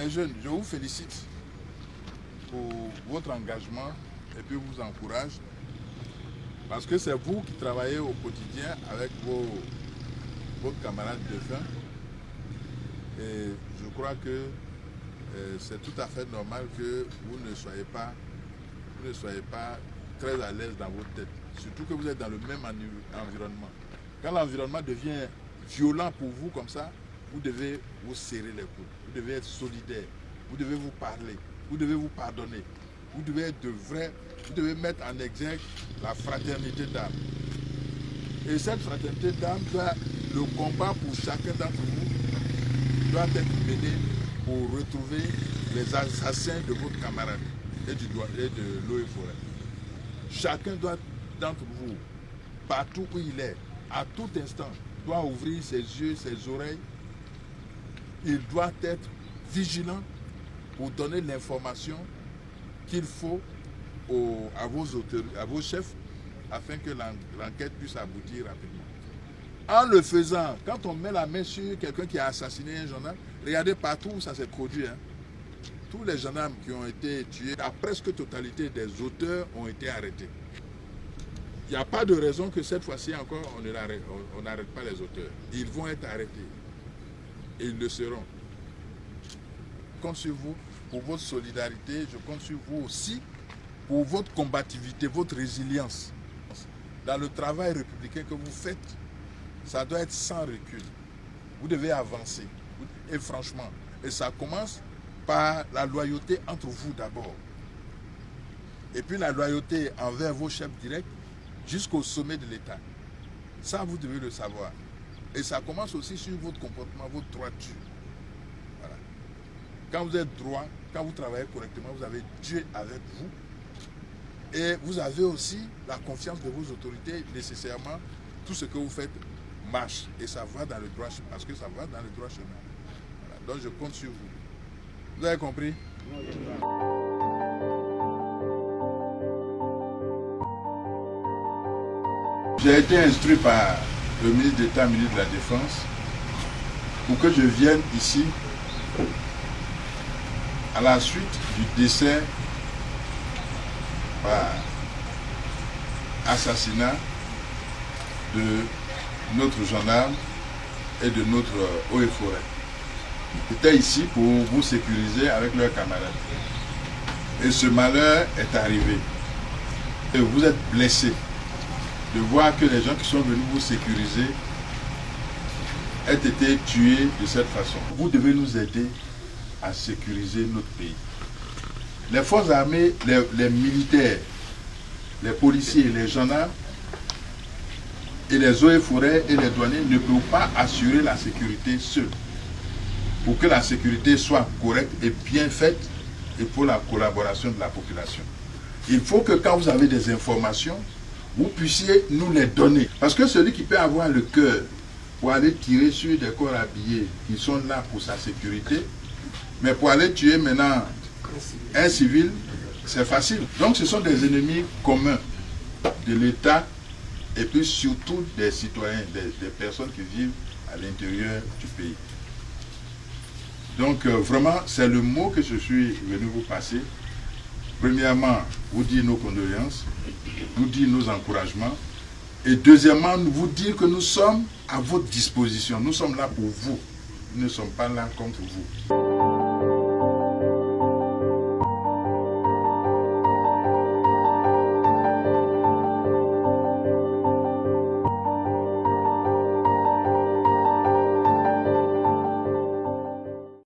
Mes jeunes, je vous félicite pour votre engagement et puis vous encourage parce que c'est vous qui travaillez au quotidien avec votre camarade défunt et je crois que c'est tout à fait normal que vous ne soyez pas très à l'aise dans votre tête, surtout que vous êtes dans le même environnement. Quand l'environnement devient violent pour vous comme ça, vous devez vous serrer les coudes, vous devez être solidaire, vous devez vous parler, vous devez vous pardonner, vous devez être vous devez mettre en exergue la fraternité d'âme. Et cette fraternité d'âme, le combat pour chacun d'entre vous doit être mené pour retrouver les assassins de votre camarade et de l'eau et forêt. Chacun d'entre vous, partout où il est, à tout instant, doit ouvrir ses yeux, ses oreilles. Il doit être vigilant pour donner l'information qu'il faut à vos chefs afin que l'enquête puisse aboutir rapidement. En le faisant, quand on met la main sur quelqu'un qui a assassiné un gendarme, regardez partout où ça s'est produit. Tous les gendarmes qui ont été tués, la presque totalité des auteurs ont été arrêtés. Il n'y a pas de raison que cette fois-ci encore, on n'arrête pas les auteurs. Ils vont être arrêtés. Et ils le seront. Je compte sur vous pour votre solidarité. Je compte sur vous aussi pour votre combativité, votre résilience. Dans le travail républicain que vous faites, ça doit être sans recul. Vous devez avancer. Et franchement, et ça commence par la loyauté entre vous d'abord. Et puis la loyauté envers vos chefs directs jusqu'au sommet de l'État. Ça, vous devez le savoir. Et ça commence aussi sur votre comportement, votre droiture. Voilà. Quand vous êtes droit, quand vous travaillez correctement, vous avez Dieu avec vous. Et vous avez aussi la confiance de vos autorités. Nécessairement, tout ce que vous faites marche. Et ça va dans le droit chemin. Parce que ça va dans le droit chemin. Voilà. Donc je compte sur vous. Vous avez compris? J'ai été instruit par le ministre d'État, ministre de la Défense, pour que je vienne ici à la suite du décès par assassinat de notre gendarme et de notre eau et forêt. J'étais ici pour vous sécuriser avec leurs camarades. Et ce malheur est arrivé. Et vous êtes blessés de voir que les gens qui sont venus vous sécuriser aient été tués de cette façon. Vous devez nous aider à sécuriser notre pays. Les forces armées, les militaires, les policiers, les gendarmes et les eaux et forêts et les douaniers ne peuvent pas assurer la sécurité seuls. Pour que la sécurité soit correcte et bien faite et pour la collaboration de la population. Il faut que quand vous avez des informations, vous puissiez nous les donner. Parce que celui qui peut avoir le cœur pour aller tirer sur des corps habillés qui sont là pour sa sécurité, mais pour aller tuer maintenant un civil, c'est facile. Donc ce sont des ennemis communs de l'État et puis surtout des citoyens, des personnes qui vivent à l'intérieur du pays. Donc vraiment, c'est le mot que je suis venu vous passer. Premièrement, vous dire nos condoléances, vous dire nos encouragements. Et deuxièmement, vous dire que nous sommes à votre disposition. Nous sommes là pour vous. Nous ne sommes pas là contre vous.